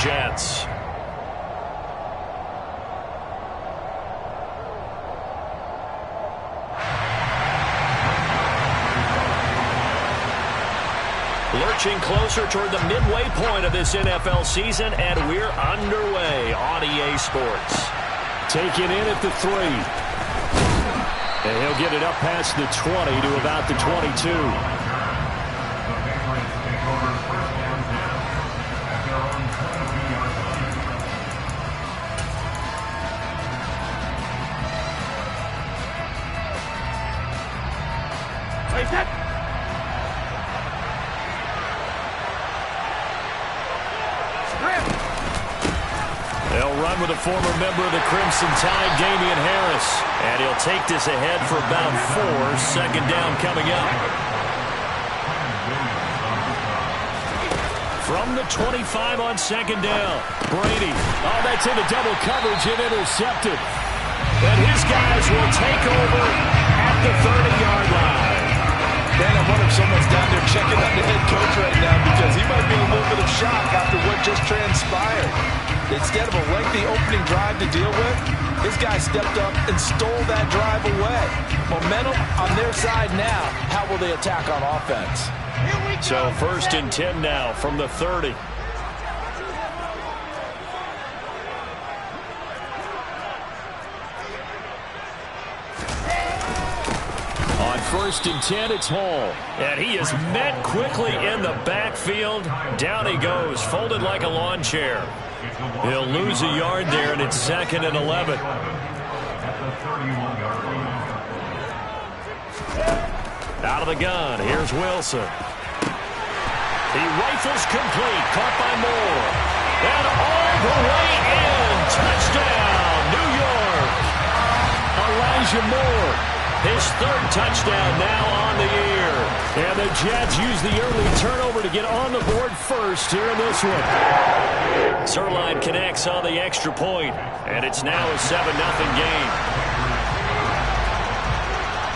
Jets. Lurching closer toward the midway point of this NFL season, and we're underway on EA Sports. Taken in at the 3. And he'll get it up past the 20 to about the 22. They'll run with a former member of the Crimson Tide, Damian Harris. And he'll take this ahead for about 4. Second down coming up. From the 25 on second down, Brady. Oh, that's into double coverage and intercepted. And his guys will take over at the 30-yard line. Man, I wonder if someone's down there checking on the head coach right now because he might be in a little bit of shock after what just transpired. Instead of a lengthy opening drive to deal with, this guy stepped up and stole that drive away. Momentum on their side now. How will they attack on offense? So 1st and 10 now from the 30. On 1st and 10, it's Hall. And he is met quickly in the backfield. Down he goes, folded like a lawn chair. He'll lose a yard there, and it's 2nd and 11. Out of the gun, here's Wilson. He rifles complete, caught by Moore. And all the way in, touchdown, New York. Elijah Moore. His 3rd touchdown now on the year. And the Jets use the early turnover to get on the board first here in this one. Zuerlein connects on the extra point, and it's now a 7-0 game.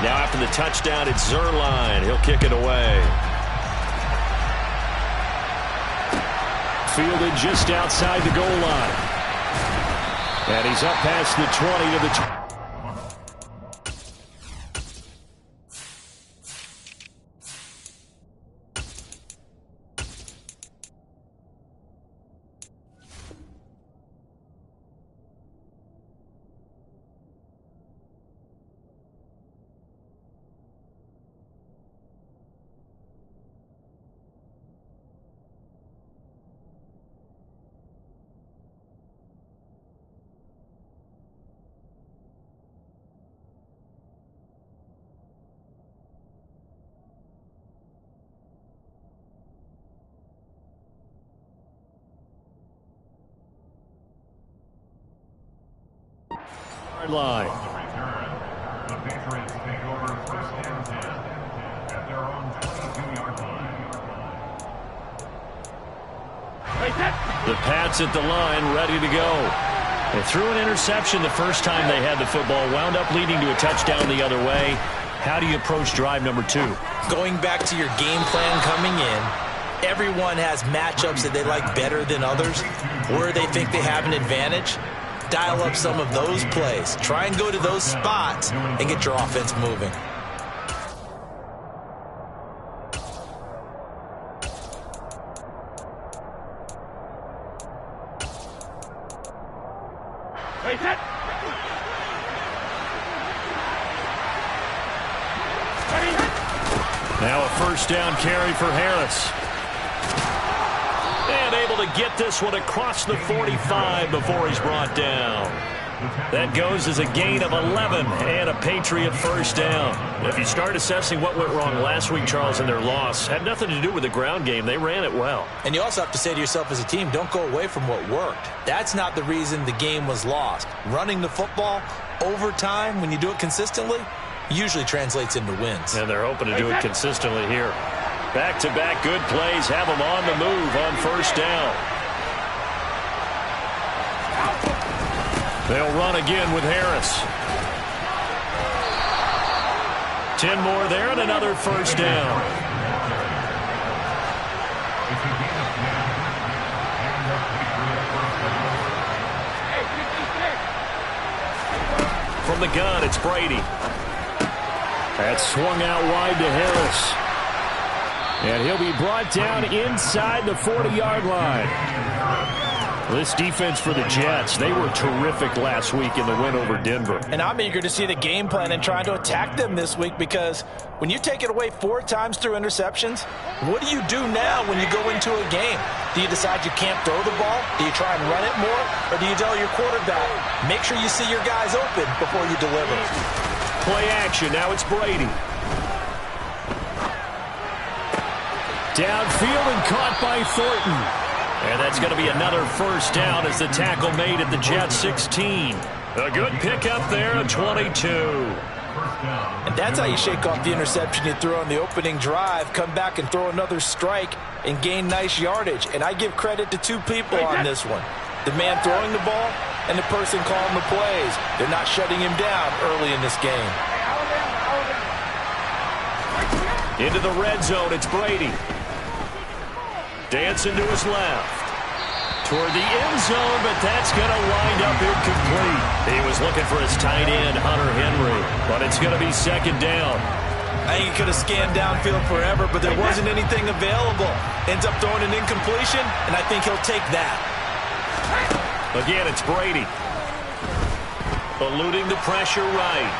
Now after the touchdown, it's Zuerlein. He'll kick it away. Fielded just outside the goal line. And he's up past the 20 to the 20. Line. The Patriots take over 1st and 10 at their own 22-yard line. The Pats at the line, ready to go. They threw an interception the first time they had the football, wound up leading to a touchdown the other way. How do you approach drive number 2? Going back to your game plan coming in, everyone has matchups that they like better than others, where they think they have an advantage. Dial up some of those plays. Try and go to those spots and get your offense moving. Now a 1st down carry for Harris. And able to get this one across the 45 before he's brought down. That goes as a gain of 11 and a Patriot 1st down. If you start assessing what went wrong last week, Charles, in their loss, had nothing to do with the ground game. They ran it well. And you also have to say to yourself as a team, don't go away from what worked. That's not the reason the game was lost. Running the football over time, when you do it consistently, usually translates into wins. And they're hoping to do it consistently here. Back-to-back good plays have them on the move on 1st down. They'll run again with Harris. 10 more there and another 1st down. the gun. It's Brady. That swung out wide to Harris. And he'll be brought down inside the 40-yard line. This defense for the Jets, they were terrific last week in the win over Denver. And I'm eager to see the game plan and trying to attack them this week, because when you take it away 4 times through interceptions, what do you do now when you go into a game? Do you decide you can't throw the ball? Do you try and run it more? Or do you tell your quarterback, make sure you see your guys open before you deliver? Play action. Now it's Brady. Downfield and caught by Thornton. And that's going to be another first down as the tackle made at the Jets 16. A good pickup there at 22. And that's how you shake off the interception you threw on the opening drive, come back and throw another strike and gain nice yardage. And I give credit to 2 people on this one. The man throwing the ball and the person calling the plays. They're not shutting him down early in this game. Into the red zone, it's Brady. Dancing to his left. Toward the end zone, but that's going to wind up incomplete. He was looking for his tight end, Hunter Henry, but it's going to be second down. I think he could have scanned downfield forever, but there wasn't anything available. Ends up throwing an incompletion, and I think he'll take that. Again, it's Brady. Eluding the pressure right.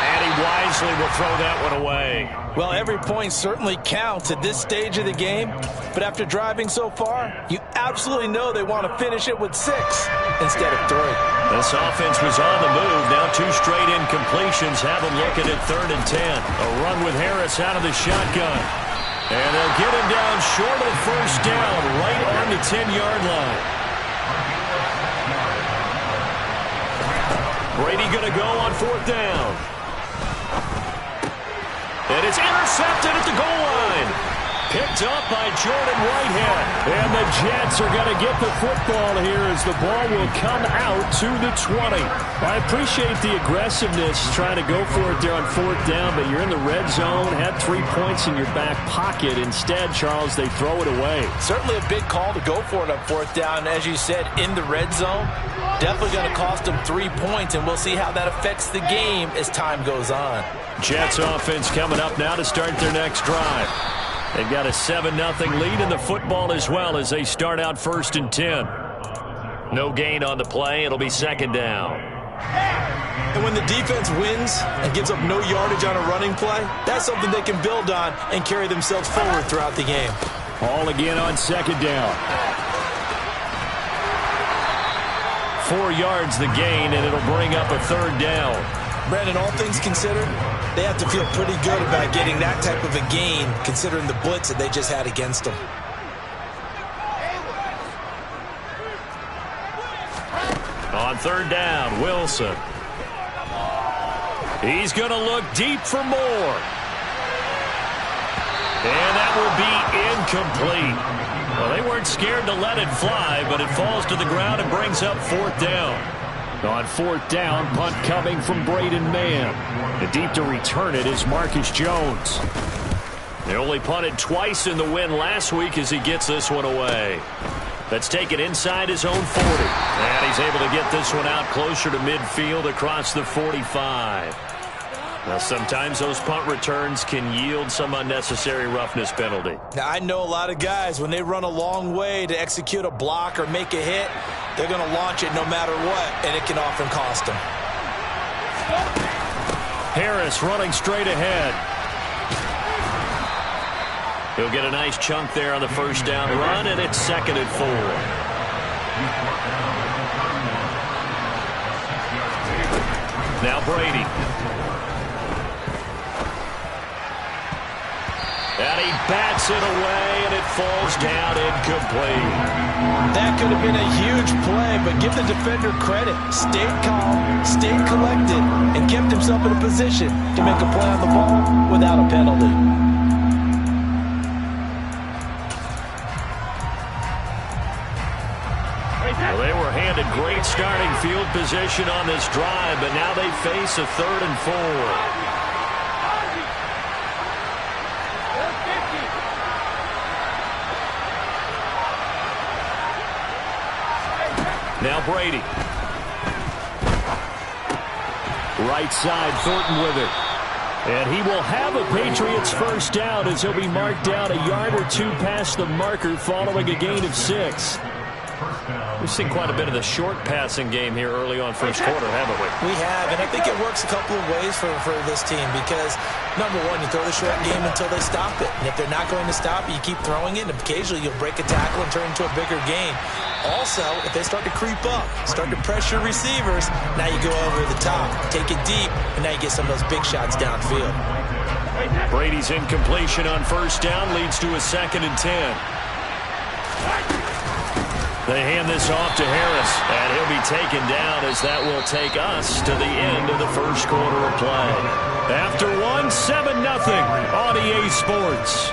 And he wisely will throw that one away. Well, every point certainly counts at this stage of the game, but after driving so far, you absolutely know they want to finish it with 6 instead of 3. This offense was on the move. Now 2 straight incompletions have them looking at 3rd and 10. A run with Harris out of the shotgun. And they'll get him down short of the first down, right on the 10-yard line. Brady going to go on 4th down. And it's intercepted at the goal line. Picked up by Jordan Whitehead. And the Jets are going to get the football here as the ball will come out to the 20. I appreciate the aggressiveness trying to go for it there on 4th down, but you're in the red zone, had 3 points in your back pocket. Instead, Charles, they throw it away. Certainly a big call to go for it on 4th down. As you said, in the red zone, definitely going to cost them 3 points, and we'll see how that affects the game as time goes on. Jets offense coming up now to start their next drive. They've got a 7-0 lead in the football as well as they start out 1st and 10. No gain on the play. It'll be 2nd down. And when the defense wins and gives up no yardage on a running play, that's something they can build on and carry themselves forward throughout the game. All again on 2nd down. 4 yards the gain, and it'll bring up a 3rd down. Brandon, all things considered, they have to feel pretty good about getting that type of a gain, considering the blitz that they just had against them. On 3rd down, Wilson. He's going to look deep for more. And that will be incomplete. Well, they weren't scared to let it fly, but it falls to the ground and brings up 4th down. On 4th down, punt coming from Braden Mann. The deep to return it is Marcus Jones. They only punted twice in the win last week as he gets this one away. That's taken inside his own 40. And he's able to get this one out closer to midfield across the 45. Now, sometimes those punt returns can yield some unnecessary roughness penalty. Now, I know a lot of guys, when they run a long way to execute a block or make a hit, they're going to launch it no matter what, and it can often cost them. Harris running straight ahead. He'll get a nice chunk there on the 1st down run, and it's 2nd and 4. Now Brady. And he bats it away, and it falls down incomplete. That could have been a huge play, but give the defender credit. Stayed calm, stayed collected, and kept himself in a position to make a play on the ball without a penalty. Well, they were handed great starting field position on this drive, but now they face a 3rd and 4. Now Brady. Right side, Thornton with it. And he will have a Patriots first down as he'll be marked down a yard or two past the marker following a gain of 6. We've seen quite a bit of the short passing game here early on first quarter, haven't we? We have, and I think it works a couple of ways for this team because, number one, you throw the short game until they stop it. And if they're not going to stop it, you keep throwing it, and occasionally you'll break a tackle and turn into a bigger gain. Also, if they start to creep up, start to pressure receivers, now you go over the top, take it deep, and now you get some of those big shots downfield. Brady's incompletion on first down leads to a 2nd and 10. They hand this off to Harris, and he'll be taken down as that will take us to the end of the first quarter of play. After one, 7-0 on EA Sports.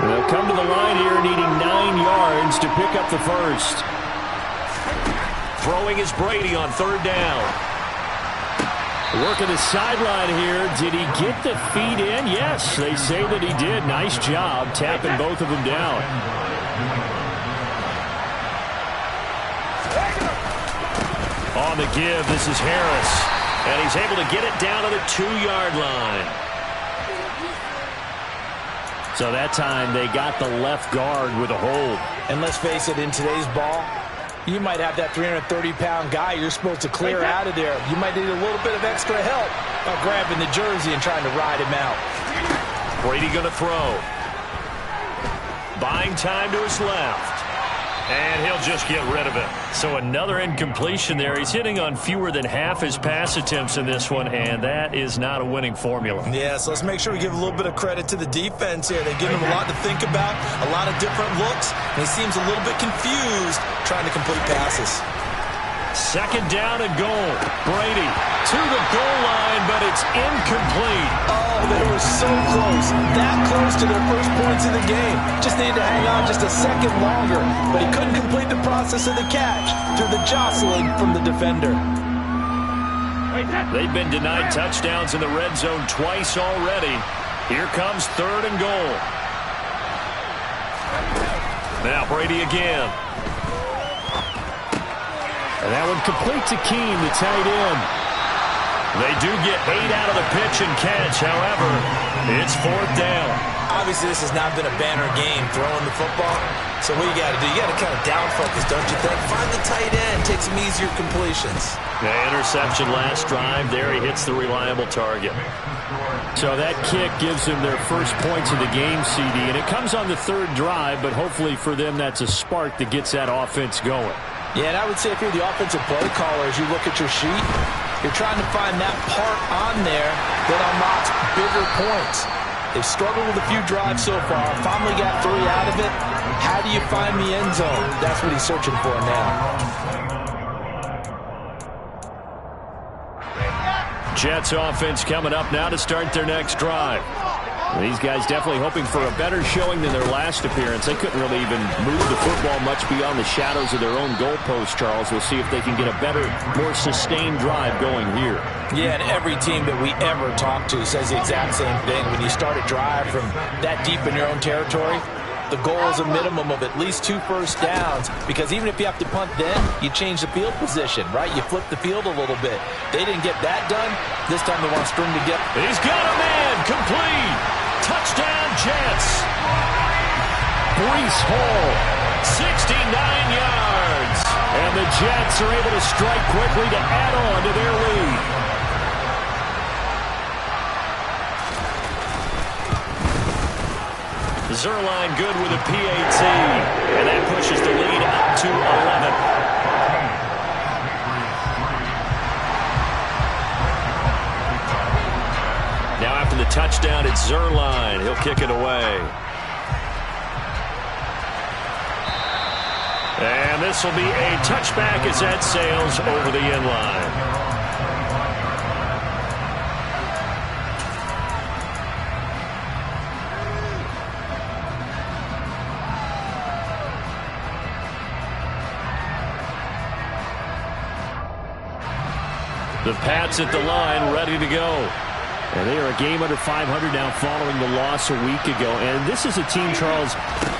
They'll come to the line here needing 9 yards to pick up the first. Throwing is Brady on 3rd down. Working the sideline here. Did he get the feet in? Yes, they say that he did. Nice job tapping both of them down. On the give, this is Harris. And he's able to get it down to the 2-yard line. So that time they got the left guard with a hold. And let's face it, in today's ball, you might have that 330-pound guy you're supposed to clear out of there. You might need a little bit of extra help by grabbing the jersey and trying to ride him out. Brady going to throw. Buying time to his left. And he'll just get rid of it. So another incompletion there. He's hitting on fewer than half his pass attempts in this one, and that is not a winning formula. Yeah, so let's make sure we give a little bit of credit to the defense here. They've given him a lot to think about, a lot of different looks, and he seems a little bit confused trying to complete passes. 2nd down and goal. Brady to the goal line, but it's incomplete. Oh, they were so close. That close to their first points in the game. Just needed to hang on just a second longer, but he couldn't complete the process of the catch through the jostling from the defender. They've been denied touchdowns in the red zone twice already. Here comes 3rd and goal. Now Brady again. And that one complete to Keene, the tight end. They do get 8 out of the pitch and catch. However, it's 4th down. Obviously, this has not been a banner game throwing the football. So what you got to do, you got to kind of down focus, don't you think? Find the tight end, take some easier completions. The interception last drive. There he hits the reliable target. So that kick gives them their first points of the game, CD. And it comes on the 3rd drive, but hopefully for them that's a spark that gets that offense going. Yeah, and I would say if you're the offensive play caller, as you look at your sheet, you're trying to find that part on there that unlocks bigger points. They've struggled with a few drives so far. Finally got 3 out of it. How do you find the end zone? That's what he's searching for now. Jets offense coming up now to start their next drive. These guys definitely hoping for a better showing than their last appearance. They couldn't really even move the football much beyond the shadows of their own goalpost, Charles. We'll see if they can get a better, more sustained drive going here. Yeah, and every team that we ever talk to says the exact same thing. When you start a drive from that deep in your own territory, the goal is a minimum of at least 2 first downs, because even if you have to punt then, you change the field position, right? You flip the field a little bit. They didn't get that done. This time they want to string together. He's got a man. Complete. Touchdown, Jets. Breece Hall, 69 yards. And the Jets are able to strike quickly to add on to their lead. Zuerlein good with a PAT. And that pushes the lead up to 11. Now after the touchdown, it's Zuerlein. He'll kick it away. And this will be a touchback as that sails over the end line. The Pats at the line, ready to go. And they are a game under 500 now following the loss a week ago. And this is a team, Charles,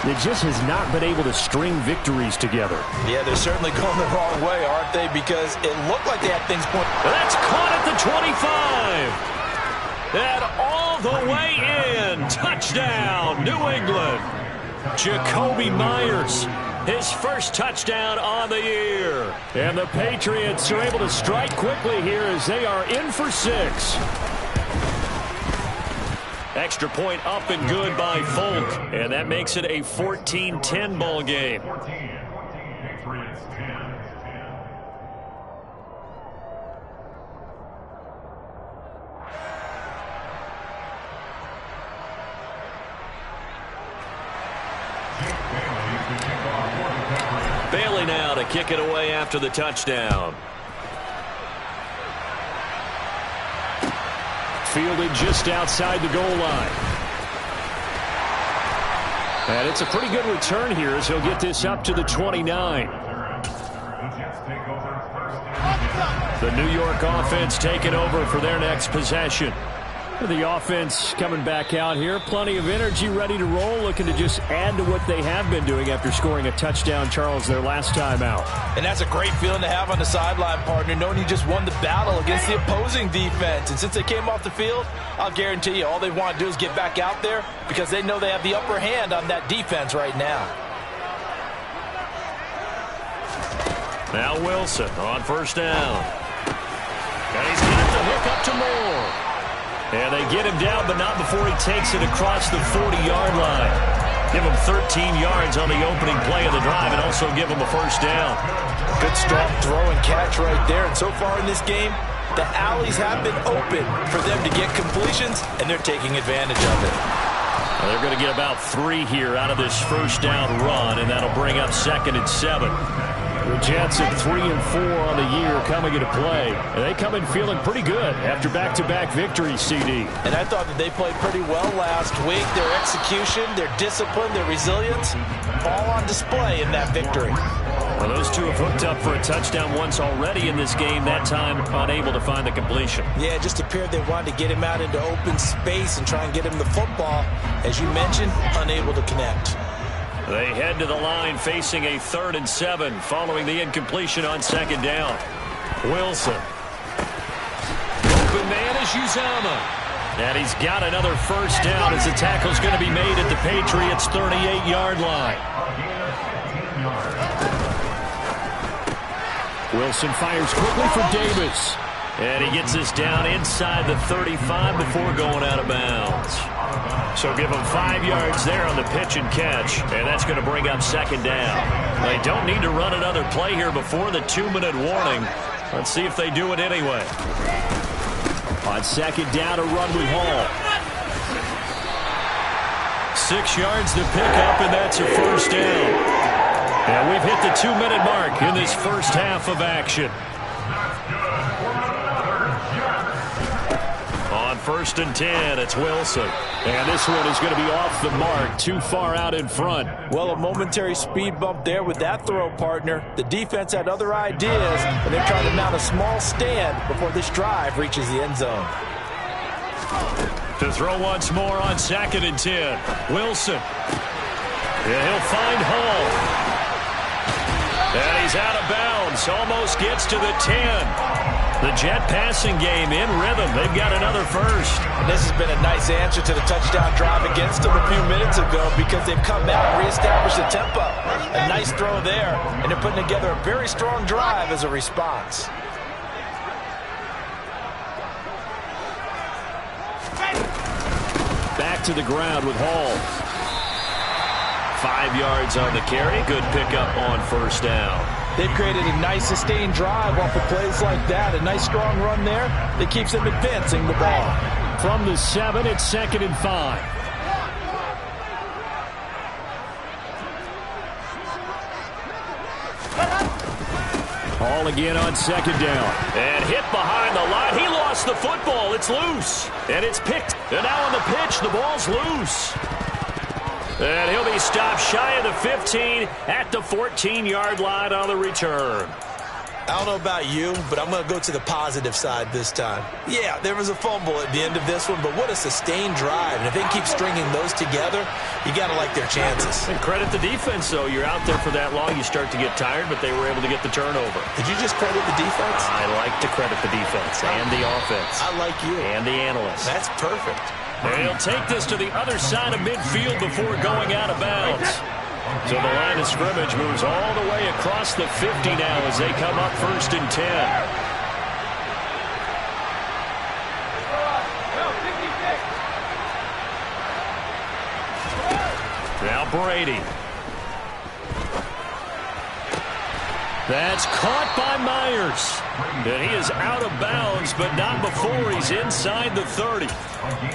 that just has not been able to string victories together. Yeah, they're certainly going the wrong way, aren't they? Because it looked like they had things point. That's caught at the 25. And all the way in. Touchdown, New England. Jakobi Meyers, his first touchdown on the year. And the Patriots are able to strike quickly here as they are in for 6. Extra point up and good by Folk. And that makes it a 14-10 ball game. Patriots 10. Bailey now to kick it away after the touchdown. Fielded just outside the goal line. And it's a pretty good return here as he'll get this up to the 29. The New York offense taking over for their next possession. The offense coming back out here. Plenty of energy, ready to roll, looking to just add to what they have been doing after scoring a touchdown, Charles, their last time out. And that's a great feeling to have on the sideline, partner, knowing you just won the battle against the opposing defense. And since they came off the field, I'll guarantee you all they want to do is get back out there because they know they have the upper hand on that defense right now. Now Wilson on first down. And he's got the hook up to Moore. And they get him down, but not before he takes it across the 40-yard line. Give him 13 yards on the opening play of the drive and also give him a first down. Good strong throw and catch right there. And so far in this game, the alleys have been open for them to get completions, and they're taking advantage of it. Well, they're going to get about 3 here out of this first down run, and that'll bring up 2nd and 7. The Jets at 3 and 4 on the year coming into play. And they come in feeling pretty good after back-to-back victories, CD. And I thought that they played pretty well last week. Their execution, their discipline, their resilience, all on display in that victory. Well, those two have hooked up for a touchdown once already in this game, that time unable to find the completion. Yeah, it just appeared they wanted to get him out into open space and try and get him the football. As you mentioned, unable to connect. They head to the line facing a 3rd and 7 following the incompletion on 2nd down. Wilson. Open man is Uzomah. And he's got another first down as the tackle's going to be made at the Patriots' 38-yard line. Wilson fires quickly for Davis. And he gets this down inside the 35 before going out of bounds. So give him 5 yards there on the pitch and catch, and that's going to bring up 2nd down. They don't need to run another play here before the 2-minute warning. Let's see if they do it anyway. On 2nd down, a run with Hall. 6 yards to pick up, and that's a first down. And we've hit the 2-minute mark in this first half of action. On 1st and 10, it's Wilson. And this one is going to be off the mark, too far out in front. Well, a momentary speed bump there with that throw, partner. The defense had other ideas, and they're trying to mount a small stand before this drive reaches the end zone. To throw once more on 2nd and 10. Wilson. And he'll find Hall. And he's out of bounds. Almost gets to the 10. The Jet passing game in rhythm. They've got another first. And this has been a nice answer to the touchdown drive against them a few minutes ago because they've come out and reestablished the tempo. A nice throw there, and they're putting together a very strong drive as a response. Back to the ground with Hall. 5 yards on the carry. Good pickup on first down. They've created a nice sustained drive off of plays like that. A nice strong run there that keeps them advancing the ball. From the 7, it's 2nd and 5. Hall again on 2nd down. And hit behind the line. He lost the football. It's loose. And it's picked. And now on the pitch, the ball's loose. And he'll be stopped shy of the 15 at the 14-yard line on the return. I don't know about you, but I'm going to go to the positive side this time. Yeah, there was a fumble at the end of this one, but what a sustained drive. And if they keep stringing those together, you got to like their chances. And credit the defense, though. You're out there for that long, you start to get tired, but they were able to get the turnover. Did you just credit the defense? I like to credit the defense and the offense. I like you. And the analysts. That's perfect. And he'll take this to the other side of midfield before going out of bounds. So the line of scrimmage moves all the way across the 50 now as they come up 1st and 10. Now Brady. That's caught by Myers. And he is out of bounds, but not before he's inside the 30.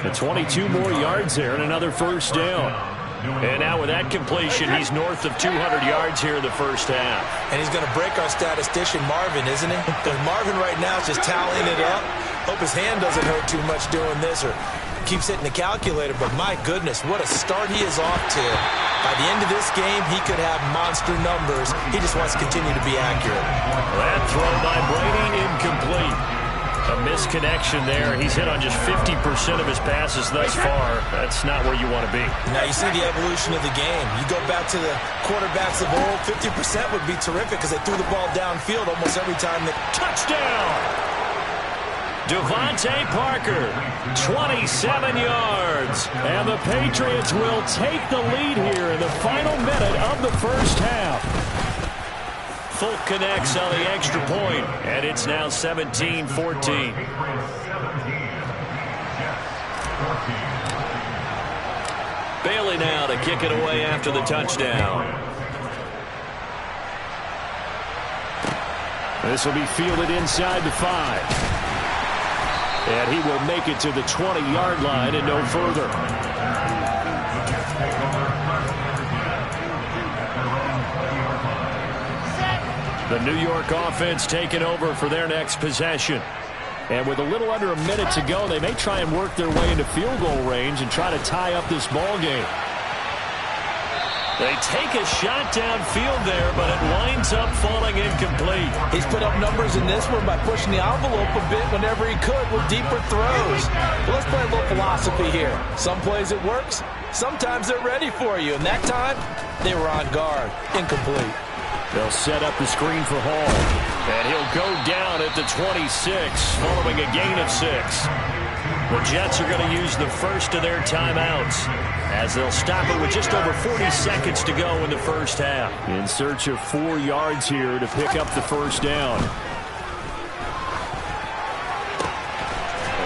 The 22 more yards there and another first down. And now with that completion, he's north of 200 yards here in the first half. And he's going to break our statistician, Marvin, isn't he? Because Marvin right now is just tallying it up. Hope his hand doesn't hurt too much doing this or keeps hitting the calculator. But my goodness, what a start he is off to. By the end of this game, he could have monster numbers. He just wants to continue to be accurate. That throw by Brady incomplete. A misconnection there. He's hit on just 50% of his passes thus far. That's not where you want to be. Now you see the evolution of the game. You go back to the quarterbacks of old, 50% would be terrific because they threw the ball downfield almost every time. Touchdown! Devontae Parker, 27 yards. And the Patriots will take the lead here in the final minute of the first half. Folk connects on the extra point, and it's now 17-14. Bailey now to kick it away after the touchdown. This will be fielded inside the 5. And he will make it to the 20-yard line and no further. The New York offense taking over for their next possession. And with a little under a minute to go, they may try and work their way into field goal range and try to tie up this ball game. They take a shot downfield there, but it winds up falling incomplete. He's put up numbers in this one by pushing the envelope a bit whenever he could with deeper throws. Well, let's play a little philosophy here. Some plays it works. Sometimes they're ready for you. And that time, they were on guard. Incomplete. They'll set up the screen for Hall. And he'll go down at the 26, following a gain of 6. The Jets are going to use the first of their timeouts as they'll stop it with just over 40 seconds to go in the first half. In search of 4 yards here to pick up the first down.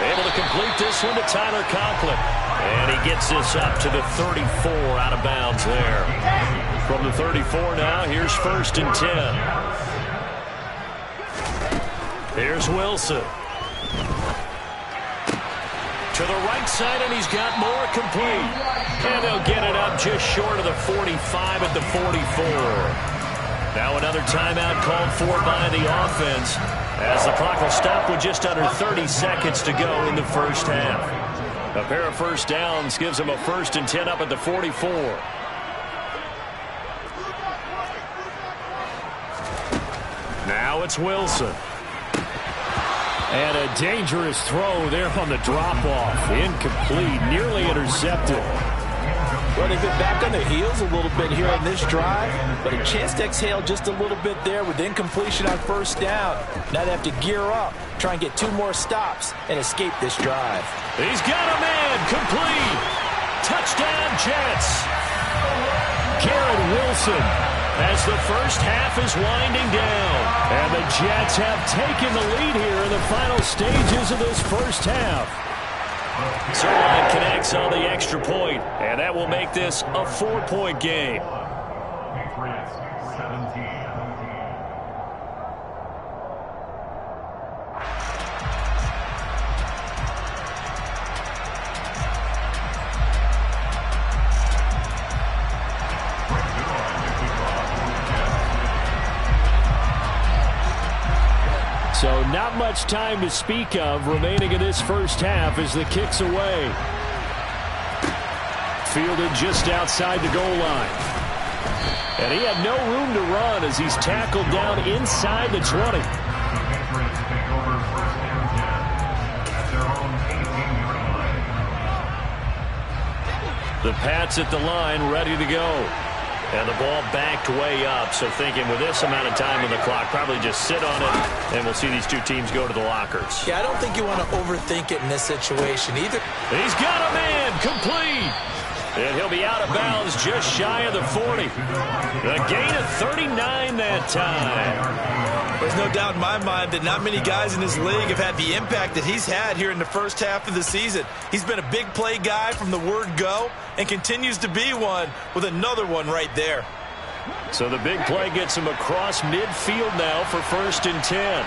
Able to complete this one to Tyler Conklin. And he gets this up to the 34 out of bounds there. From the 34 now, here's 1st and 10. Here's Wilson. To the right side, and he's got more complete. And they'll get it up just short of the 45 at the 44. Now another timeout called for by the offense as the clock will stop with just under 30 seconds to go in the first half. A pair of first downs gives them a 1st and 10 up at the 44. Now it's Wilson. And a dangerous throw there on the drop-off. Incomplete, nearly intercepted. Well, they've been back on their heels a little bit here on this drive, but a chance to exhale just a little bit there with incompletion on first down. Now they have to gear up, try and get 2 more stops, and escape this drive. He's got a man, complete. Touchdown, Jets. Garrett Wilson. As the first half is winding down. And the Jets have taken the lead here in the final stages of this first half. Zerline connects on the extra point, and that will make this a 4-point game. Patriots 17. So not much time to speak of remaining in this first half as the kick's away. Fielded just outside the goal line. And he had no room to run as he's tackled down inside the 20. The Patriots take over first and 10 at their own 18-yard line. The Pats at the line, ready to go. And the ball backed way up, so thinking with this amount of time on the clock, probably just sit on it, and we'll see these two teams go to the lockers. Yeah, I don't think you want to overthink it in this situation either. He's got a man, complete. And he'll be out of bounds just shy of the 40. A gain of 39 that time. There's no doubt in my mind that not many guys in this league have had the impact that he's had here in the first half of the season. He's been a big play guy from the word go and continues to be one with another one right there. So the big play gets him across midfield now for first and 10.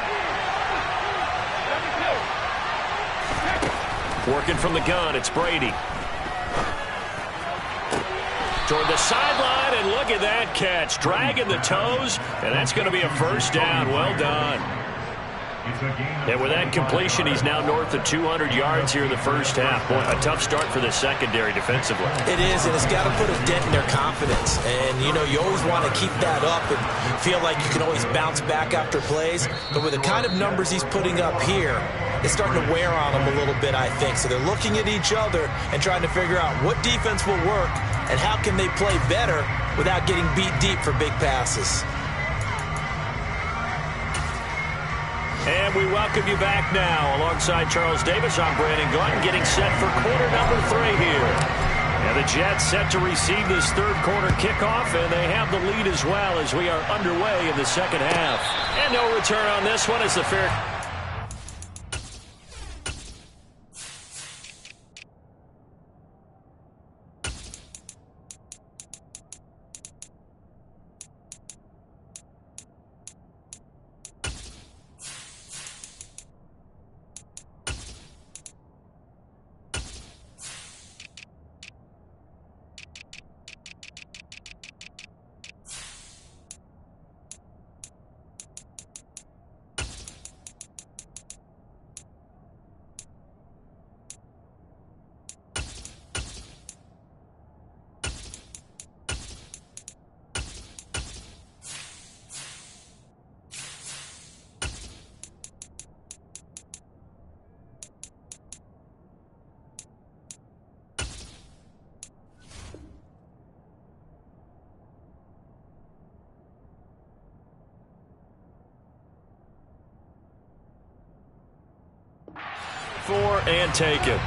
Working from the gun, it's Brady. Toward the sideline, and look at that catch. Dragging the toes, and that's going to be a first down. Well done. And with that completion, he's now north of 200 yards here in the first half. Boy, a tough start for the secondary defensively. It is, and it's got to put a dent in their confidence. And, you know, you always want to keep that up and feel like you can always bounce back after plays. But with the kind of numbers he's putting up here, it's starting to wear on them a little bit, I think. So they're looking at each other and trying to figure out what defense will work and how can they play better without getting beat deep for big passes. And we welcome you back now. Alongside Charles Davis, I'm Brandon Gaudin, getting set for quarter number 3 here. And the Jets set to receive this third quarter kickoff, and they have the lead as well as we are underway in the second half. And no return on this one as the fair... And take it.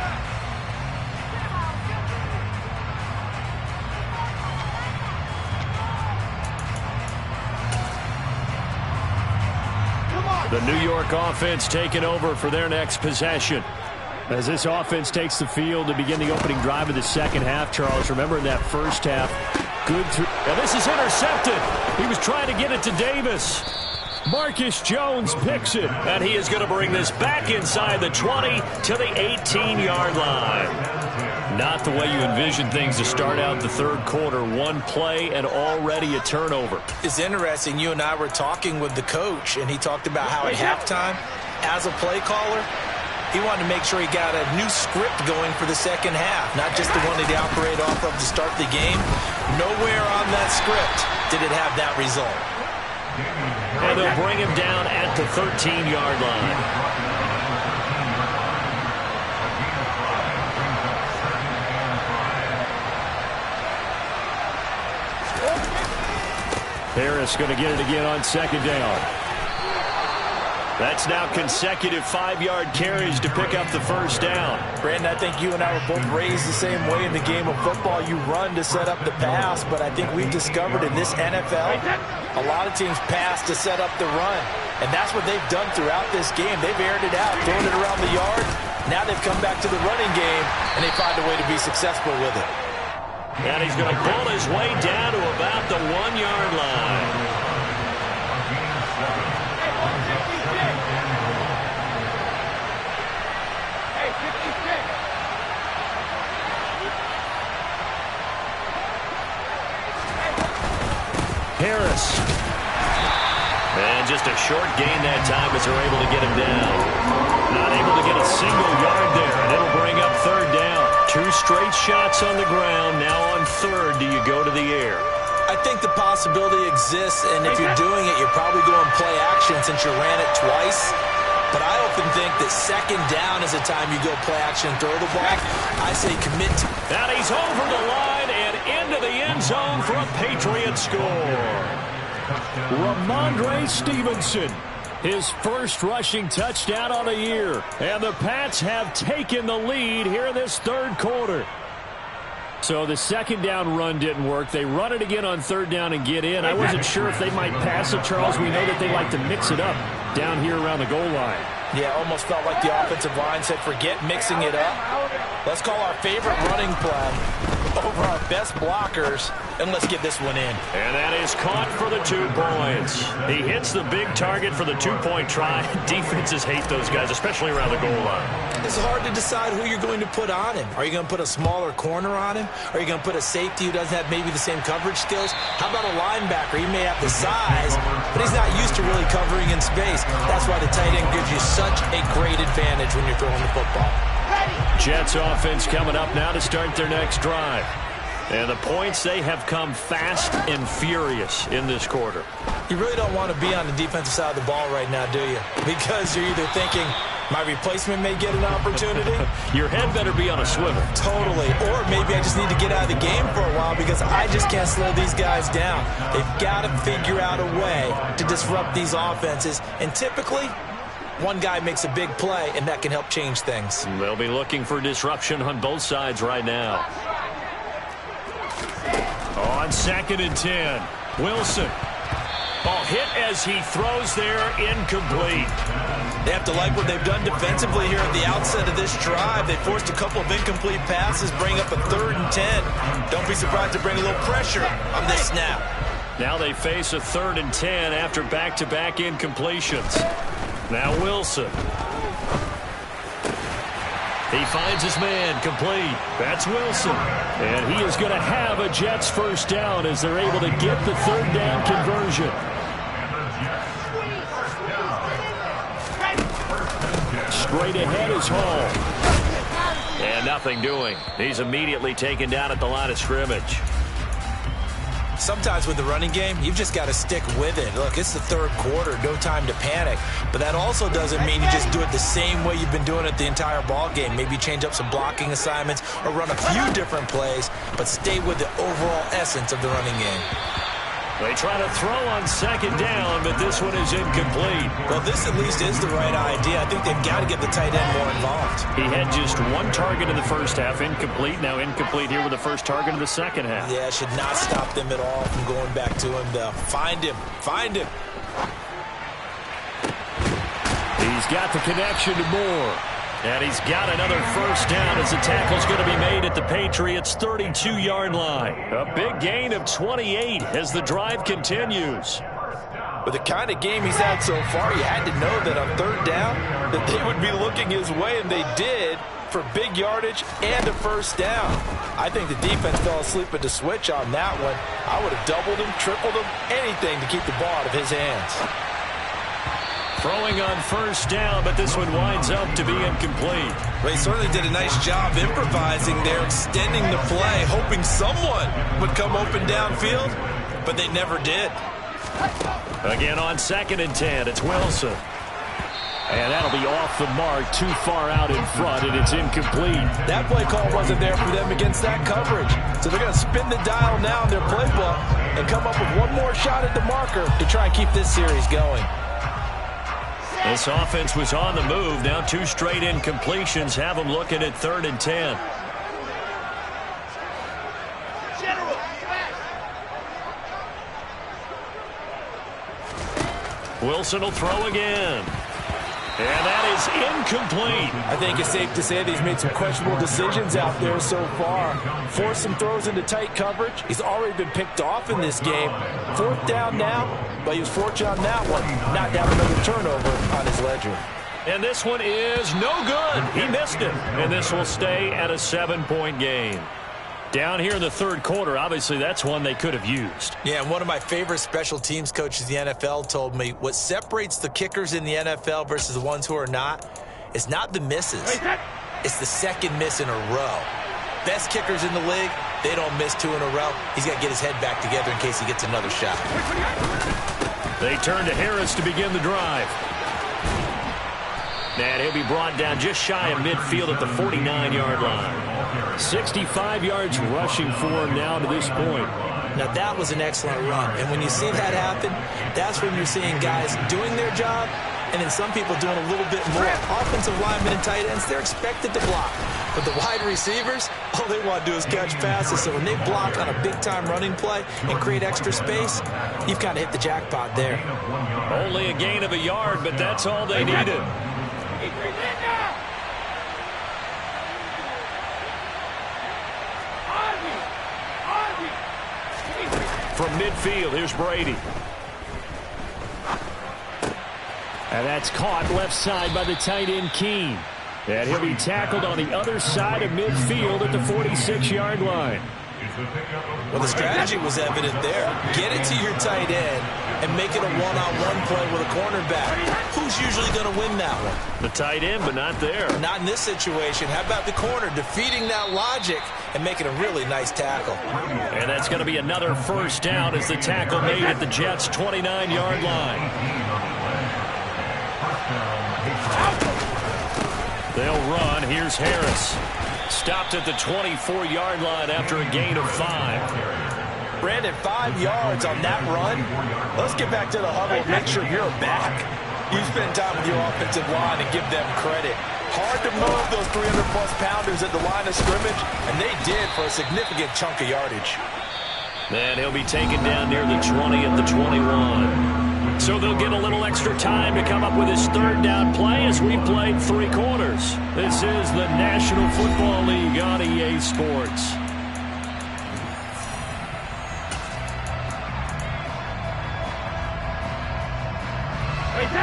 The New York offense taking over for their next possession. As this offense takes the field to begin the opening drive of the second half, Charles, remember in that first half, good through. Now this is intercepted. He was trying to get it to Davis. Marcus Jones picks it. And he is going to bring this back inside the 20 to the 18-yard line. Not the way you envision things to start out the third quarter. One play and already a turnover. It's interesting. You and I were talking with the coach, and he talked about how at halftime, as a play caller, he wanted to make sure he got a new script going for the second half, not just the one that he operated off of to start the game. Nowhere on that script did it have that result. And they'll bring him down at the 13-yard line. Harris going to get it again on second down. That's now consecutive 5-yard carries to pick up the first down. Brandon, I think you and I were both raised the same way in the game of football. You run to set up the pass, but I think we've discovered in this NFL, a lot of teams pass to set up the run. And that's what they've done throughout this game. They've aired it out, thrown it around the yard. Now they've come back to the running game, and they find a way to be successful with it. And he's going to pull his way down to about the 1-yard line. Harris. And just a short gain that time as they're able to get him down. Not able to get a single yard there, and it'll bring up third down. 2 straight shots on the ground. Now on third, do you go to the air? I think the possibility exists, and if you're doing it, you're probably going play action since you ran it twice. But I often think that second down is the time you go play action and throw the ball. I say commit to. And he's over the line and into the end zone for a Patriot score. Ramondre Stevenson, his first rushing touchdown on the year. And the Pats have taken the lead here in this third quarter. So the second down run didn't work. They run it again on third down and get in. I wasn't sure if they might pass it, Charles. We know that they like to mix it up down here around the goal line. Yeah, almost felt like the offensive line said, forget mixing it up. Let's call our favorite running play over our best blockers, and let's get this one in. And that is caught for the 2 points. He hits the big target for the 2-point try. Defenses hate those guys, especially around the goal line. It's hard to decide who you're going to put on him. Are you going to put a smaller corner on him? Are you going to put a safety who doesn't have maybe the same coverage skills? How about a linebacker? He may have the size, but he's not used to really covering in space. That's why the tight end gives you such a great advantage when you're throwing the football. Jets offense coming up now to start their next drive. And the points, they have come fast and furious in this quarter. You really don't want to be on the defensive side of the ball right now, do you? Because you're either thinking, my replacement may get an opportunity. Your head better be on a swivel. Totally. Or maybe I just need to get out of the game for a while because I just can't slow these guys down. They've got to figure out a way to disrupt these offenses. And typically, one guy makes a big play, and that can help change things. They'll be looking for disruption on both sides right now. On 2nd and 10, Wilson. Ball hit as he throws there, incomplete. They have to like what they've done defensively here at the outset of this drive. They forced a couple of incomplete passes, bring up a 3rd and 10. Don't be surprised to bring a little pressure on this snap. Now they face a 3rd and 10 after back-to-back incompletions. Now Wilson. He finds his man, complete. That's Wilson. And he is going to have a Jets first down as they're able to get the 3rd down conversion. Straight ahead is Hall. And nothing doing. He's immediately taken down at the line of scrimmage. Sometimes with the running game, you've just got to stick with it. Look, it's the 3rd quarter, no time to panic. But that also doesn't mean you just do it the same way you've been doing it the entire ball game. Maybe change up some blocking assignments or run a few different plays, but stay with the overall essence of the running game. They try to throw on 2nd down, but this one is incomplete. Well, this at least is the right idea. I think they've got to get the tight end more involved. He had just 1 target in the first half, incomplete. Now incomplete here with the first target in the second half. Yeah, should not stop them at all from going back to him, though. Find him. Find him. He's got the connection to Moore. And he's got another first down as the tackle's going to be made at the Patriots' 32-yard line. A big gain of 28 as the drive continues. With the kind of game he's had so far, you had to know that on 3rd down that they would be looking his way, and they did, for big yardage and a first down. I think the defense fell asleep at the switch on that one. I would have doubled him, tripled him, anything to keep the ball out of his hands. Throwing on first down, but this one winds up to be incomplete. Well, he certainly did a nice job improvising there, extending the play, hoping someone would come open downfield, but they never did. Again on 2nd and 10, it's Wilson. And that'll be off the mark, too far out in front, and it's incomplete. That play call wasn't there for them against that coverage. So they're going to spin the dial now in their playbook and come up with one more shot at the marker to try and keep this series going. This offense was on the move. Now 2 straight incompletions have them looking at 3rd and 10. Wilson will throw again. And that is incomplete. I think it's safe to say that he's made some questionable decisions out there so far. Forced some throws into tight coverage. He's already been picked off in this game. 4th down now, but he was fortunate on that one. Not to have another turnover on his ledger. And this one is no good. He missed it. And this will stay at a 7-point game. Down here in the 3rd quarter, obviously that's one they could have used. Yeah, and one of my favorite special teams coaches in the NFL told me what separates the kickers in the NFL versus the ones who are not is not the misses. It's the 2nd miss in a row. Best kickers in the league, They don't miss 2 in a row. He's got to get his head back together in case he gets another shot. They turn to Harris to begin the drive. And he'll be brought down just shy of midfield at the 49-yard line. 65 yards rushing for him now to this point. Now, that was an excellent run. And when you see that happen, that's when you're seeing guys doing their job and then some people doing a little bit more. Offensive linemen and tight ends, they're expected to block. But the wide receivers, all they want to do is catch passes. So when they block on a big-time running play and create extra space, you've kind of hit the jackpot there. Only a gain of a yard, but that's all they needed. From midfield, here's Brady. And that's caught left side by the tight end, Keene. And he'll be tackled on the other side of midfield at the 46-yard line. Well, the strategy was evident there. Get it to your tight end and make it a one-on-one play with a cornerback. Who's usually going to win that one? The tight end, but not there. Not in this situation. How about the corner defeating that logic and making a really nice tackle? And that's going to be another first down as the tackle made at the Jets' 29-yard line. They'll run. Here's Harris. Stopped at the 24-yard line after a gain of 5. Brandon, 5 yards on that run. Let's get back to the huddle and make sure you're back. You spend time with your offensive line and give them credit. Hard to move those 300-plus pounders at the line of scrimmage, and they did for a significant chunk of yardage. Then he'll be taken down near the 20 at the 21. So they'll get a little extra time to come up with his third down play as we've played 3 quarters. This is the National Football League on EA Sports.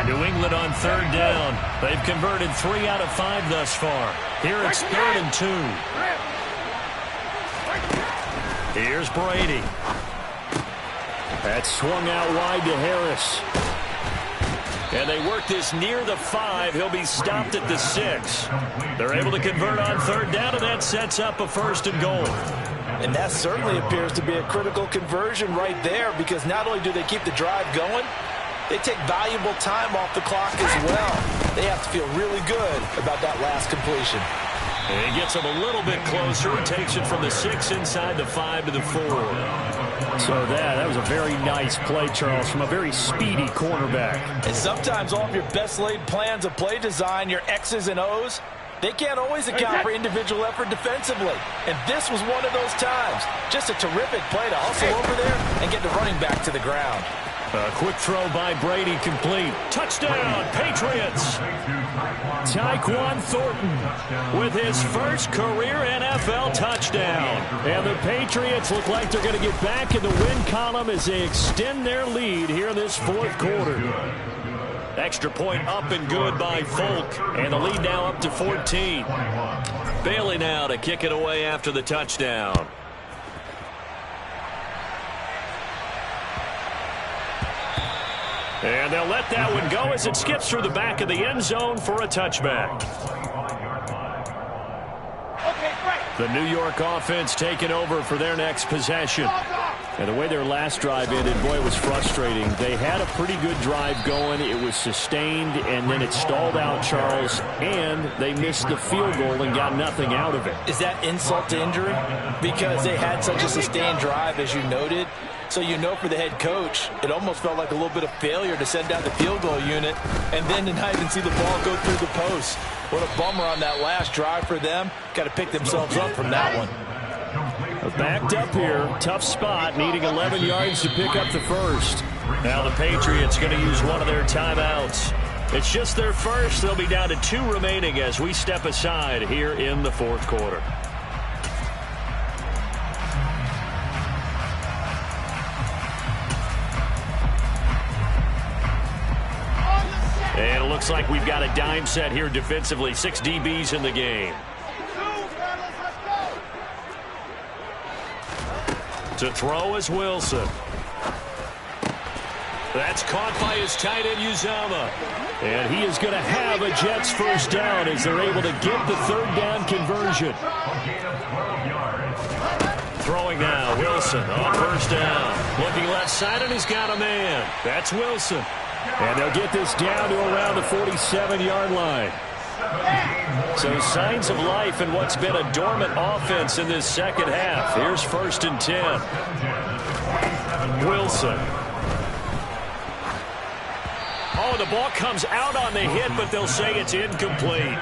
New England on third down. They've converted 3 out of 5 thus far. Here it's 3rd and 2. Here's Brady. That's swung out wide to Harris. And they work this near the 5. He'll be stopped at the 6. They're able to convert on third down, and that sets up a 1st and goal. And that certainly appears to be a critical conversion right there, because not only do they keep the drive going, they take valuable time off the clock as well. They have to feel really good about that last completion. And he gets him a little bit closer. Takes it from the 6 inside the 5 to the 4. So that was a very nice play, Charles, from a very speedy cornerback. And sometimes all of your best laid plans of play design, your X's and O's, they can't always account for individual effort defensively. And this was one of those times. Just a terrific play to hustle over there and get the running back to the ground. A quick throw by Brady, complete. Touchdown, Patriots! Tyquan Thornton with his first career NFL touchdown. And the Patriots look like they're going to get back in the win column as they extend their lead here in this 4th quarter. Extra point up and good by Folk. And the lead now up to 14. Bailey now to kick it away after the touchdown. And they'll let that one go as it skips through the back of the end zone for a touchback. The New York offense taking over for their next possession. And the way their last drive ended, boy, it was frustrating. They had a pretty good drive going. It was sustained, and then it stalled out, Charles, and they missed the field goal and got nothing out of it. Is that insult to injury? Because they had such a sustained drive, as you noted. So you know, for the head coach, it almost felt like a little bit of failure to send out the field goal unit and then to not even see the ball go through the post. What a bummer on that last drive for them. Got to pick themselves up from that one. Backed up here, tough spot, needing 11 yards to pick up the first. Now the Patriots going to use one of their timeouts. It's just their first. They'll be down to 2 remaining as we step aside here in the 4th quarter. And it looks like we've got a dime set here defensively. 6 DBs in the game. To throw is Wilson. That's caught by his tight end, Uzomah. And he is going to have a Jets first down as they're able to get the 3rd down conversion. Throwing now, Wilson on first down. Looking left side, and he's got a man. That's Wilson. And they'll get this down to around the 47-yard line. So signs of life in what's been a dormant offense in this second half. Here's 1st and 10. Wilson. Oh, the ball comes out on the hit, but they'll say it's incomplete.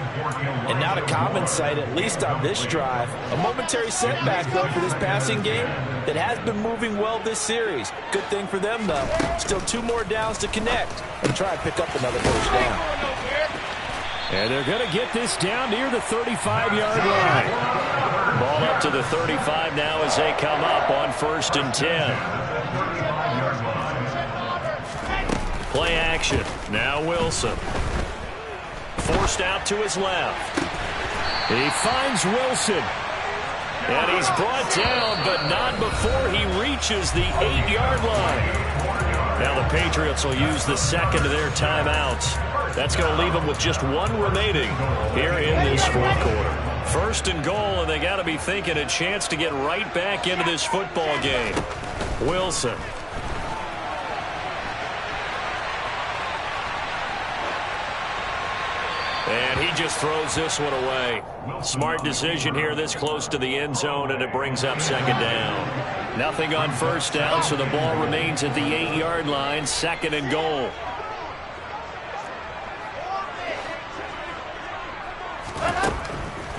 And now to common sight, at least on this drive. A momentary setback, though, for this passing game that has been moving well this series. Good thing for them, though. Still 2 more downs to connect and try and pick up another first down. And they're going to get this down near the 35-yard line. Ball up to the 35 now as they come up on 1st and 10. Play action. Now Wilson. Forced out to his left. He finds Wilson. And he's brought down, but not before he reaches the 8-yard line. Now the Patriots will use the second of their timeouts. That's going to leave them with just 1 remaining here in this 4th quarter. 1st and goal, and they got to be thinking a chance to get right back into this football game. Wilson. And he just throws this one away. Smart decision here this close to the end zone, and it brings up 2nd down. Nothing on 1st down, so the ball remains at the 8-yard line, 2nd and goal.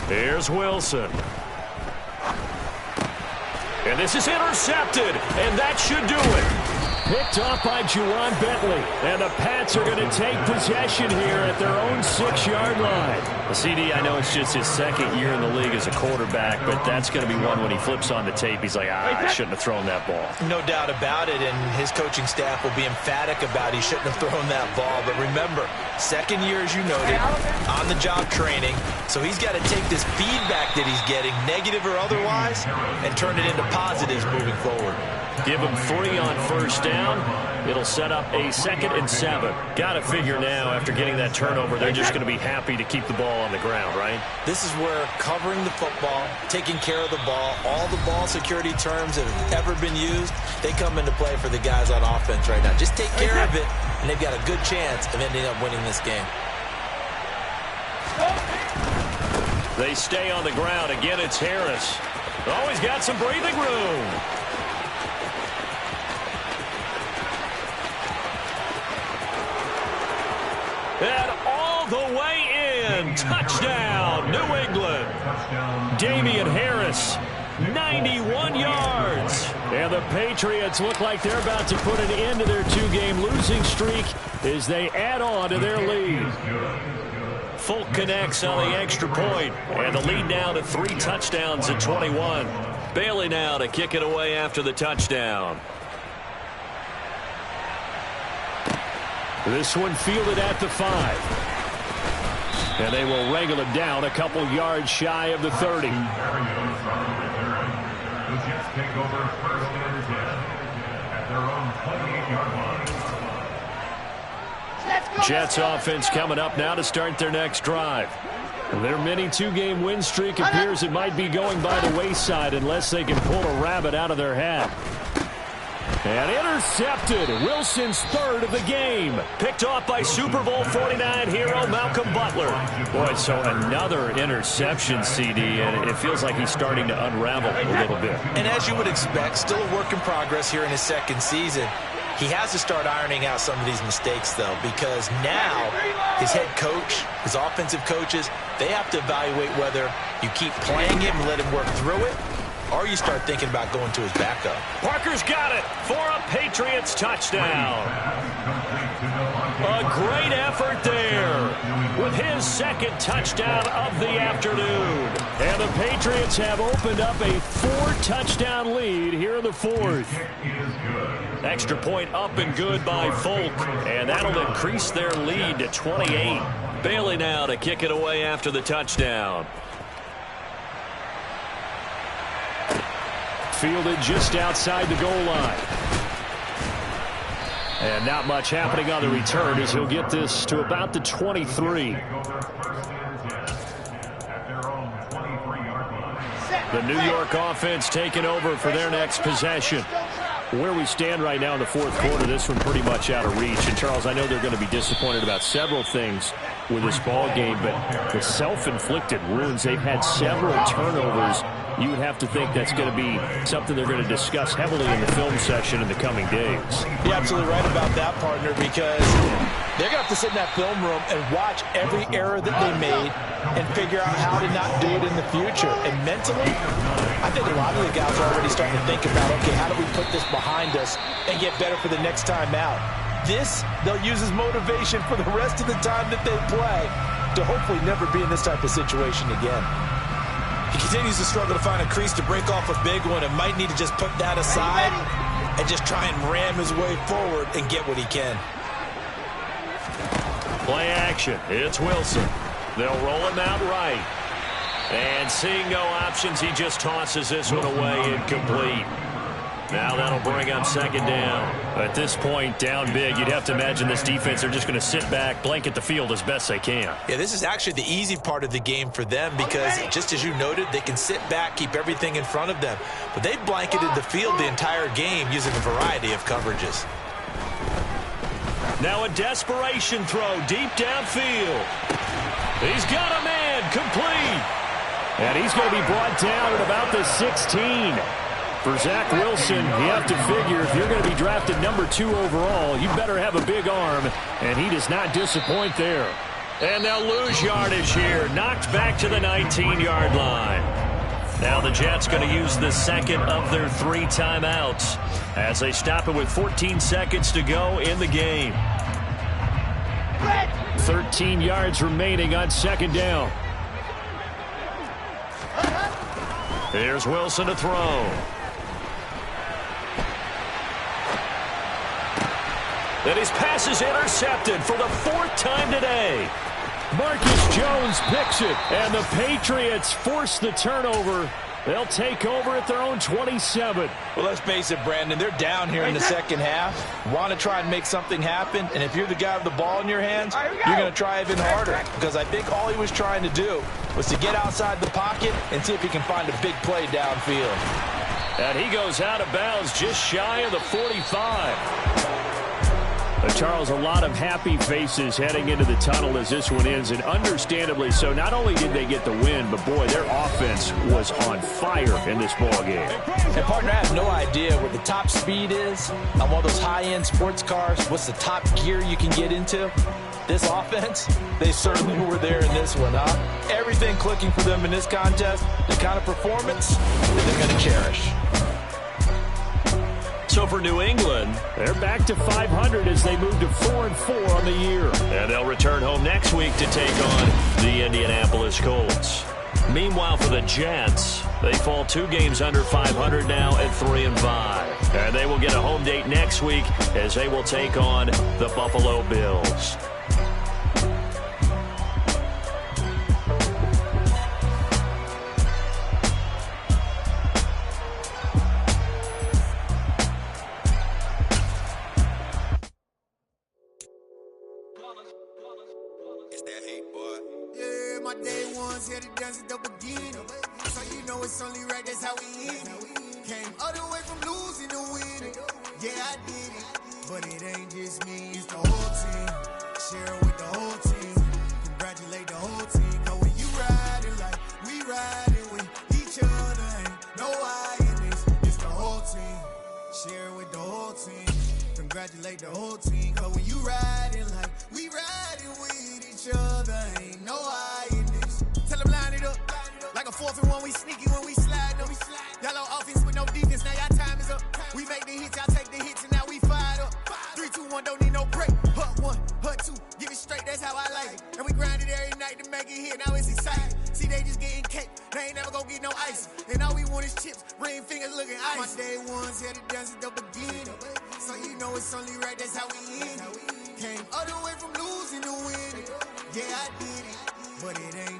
Here's Wilson. And this is intercepted, and that should do it. Picked off by Juwan Bentley. And the Pats are going to take possession here at their own 6-yard line. The CD, I know it's just his 2nd year in the league as a quarterback, but that's going to be one when he flips on the tape. He's like, I shouldn't have thrown that ball. No doubt about it, and his coaching staff will be emphatic about he shouldn't have thrown that ball. But remember, 2nd year, as you noted, on-the-job training. So he's got to take this feedback that he's getting, negative or otherwise, and turn it into positives moving forward. Give him 3 on 1st down. It'll set up a 2nd and 7. Got to figure now, after getting that turnover, they're just going to be happy to keep the ball on the ground, right? This is where covering the football, taking care of the ball, all the ball security terms that have ever been used, they come into play for the guys on offense right now. Just take care of it, and they've got a good chance of ending up winning this game. They stay on the ground. Again, it's Harris. Oh, he's got some breathing room. And all the way in. Touchdown, New England. Damian Harris, 91 yards. And the Patriots look like they're about to put an end to their 2-game losing streak as they add on to their lead. Folk connects on the extra point, and the lead now to 3 touchdowns at 21. Bailey now to kick it away after the touchdown. This one fielded at the 5. And they will wrangle him down a couple yards shy of the 30. The Jets take over 1st and 10 at their own 28-yard line. Jets offense coming up now to start their next drive. Their mini 2-game win streak appears it might be going by the wayside unless they can pull a rabbit out of their hat. And intercepted. Wilson's 3rd of the game. Picked off by Super Bowl 49 hero Malcolm Butler. Boy, so another interception, CD, and it feels like he's starting to unravel a little bit. And as you would expect, still a work in progress here in his 2nd season. He has to start ironing out some of these mistakes, though, because now his head coach, his offensive coaches, they have to evaluate whether you keep playing him and let him work through it, or you start thinking about going to his backup. Parker's got it for a Patriots touchdown. A great effort there with his 2nd touchdown of the afternoon. And the Patriots have opened up a 4-touchdown lead here in the 4th. Extra point up and good by Folk, and that'll increase their lead to 28. Bailey now to kick it away after the touchdown. Fielded just outside the goal line. And not much happening on the return as he'll get this to about the 23. The New York offense taking over for their next possession. Where we stand right now in the fourth quarter, this one pretty much out of reach. And, Charles, I know they're going to be disappointed about several things with this ball game, but the self-inflicted wounds, they've had several turnovers. You would have to think that's going to be something they're going to discuss heavily in the film session in the coming days. You're absolutely right about that, partner, because they're going to have to sit in that film room and watch every error that they made and figure out how to not do it in the future. And mentally, I think a lot of the guys are already starting to think about, okay, how do we put this behind us and get better for the next time out? This, they'll use as motivation for the rest of the time that they play to hopefully never be in this type of situation again. He continues to struggle to find a crease to break off a big one and might need to just put that aside and just try and ram his way forward and get what he can. Play action. It's Wilson. They'll roll him out right. And seeing no options, he just tosses this one away incomplete. Now that'll bring up second down. At this point, down big, you'd have to imagine this defense are just going to sit back, blanket the field as best they can. Yeah, this is actually the easy part of the game for them because, just as you noted, they can sit back, keep everything in front of them. But they've blanketed the field the entire game using a variety of coverages. Now a desperation throw deep downfield. He's got a man, complete. And he's going to be brought down at about the 16. For Zach Wilson, you have to figure if you're going to be drafted number 2 overall, you better have a big arm, and he does not disappoint there. And they'll lose yardage here, knocked back to the 19-yard line. Now the Jets going to use the second of their 3 timeouts as they stop it with 14 seconds to go in the game. 13 yards remaining on second down. Here's Wilson to throw. And his pass is intercepted for the 4th time today. Marcus Jones picks it, and the Patriots force the turnover. They'll take over at their own 27. Well, let's face it, Brandon, they're down here in the second half. Want to try and make something happen, and if you're the guy with the ball in your hands, you're going to try even harder because I think all he was trying to do was to get outside the pocket and see if he can find a big play downfield. And he goes out of bounds just shy of the 45. Charles, a lot of happy faces heading into the tunnel as this one ends, and understandably so. Not only did they get the win, but, boy, their offense was on fire in this ballgame. And, partner, I have no idea what the top speed is on one of those high-end sports cars. What's the top gear you can get into? This offense, they certainly were there in this one, huh? Everything clicking for them in this contest, the kind of performance that they're going to cherish. So for New England, they're back to 500 as they move to 4-4 on the year. And they'll return home next week to take on the Indianapolis Colts. Meanwhile, for the Jets, they fall 2 games under 500 now at 3-5. And they will get a home date next week as they will take on the Buffalo Bills. Congratulate the whole team, cause when you riding like we riding with each other, ain't no I in this. Tell them line it up, like a 4th and 1, we sneaky when we slide them. Y'all on offense with no defense, now y'all time is up. We make the hits, y'all take the hits, and now we fired up. 3, 2, 1, don't need no break. Hut 1, hut 2, give it straight, that's how I like it. And we grind it every night to make it hit, now it's exciting. See, they just getting cake, they ain't never gonna get no ice. And all we want is chips, ring fingers looking ice. My day ones had to dance at the beginning. So you know it's only right, that's how we end it. Came all the way from losing to winning. Yeah, I did it, but it ain't